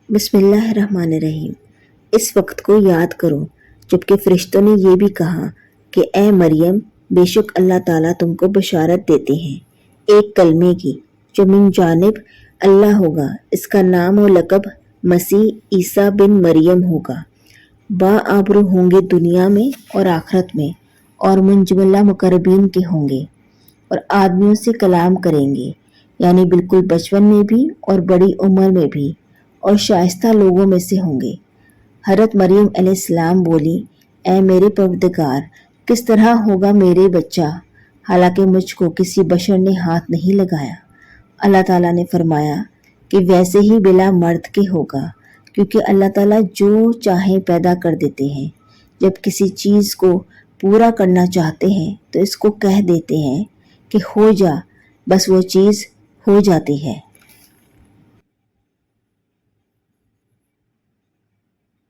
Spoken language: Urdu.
بسم اللہ الرحمن الرحیم۔ اس وقت کو یاد کرو جبکہ فرشتوں نے یہ بھی کہا کہ اے مریم، بے شک اللہ تعالیٰ تم کو بشارت دیتے ہیں ایک کلمے کی جو من جانب اللہ ہوگا، اس کا نام و لقب مسیح عیسیٰ بن مریم ہوگا، با آبرو ہوں گے دنیا میں اور آخرت میں، اور منجملہ مقربین کے ہوں گے، اور آدمیوں سے کلام کریں گے، یعنی بالکل بچپن میں بھی اور بڑی عمر میں بھی، اور شائستہ لوگوں میں سے ہوں گے۔ حضرت مریم علیہ السلام بولی، اے میرے پروردگار، کس طرح ہوگا میرے بچہ، حالانکہ مجھ کو کسی بشر نے ہاتھ نہیں لگایا۔ اللہ تعالیٰ نے فرمایا کہ ویسے ہی بلا مرد کے ہوگا، کیونکہ اللہ تعالیٰ جو چاہیں پیدا کر دیتے ہیں۔ جب کسی چیز کو پورا کرنا چاہتے ہیں تو اس کو کہہ دیتے ہیں کہ ہو جا، بس وہ چیز ہو جاتی ہے۔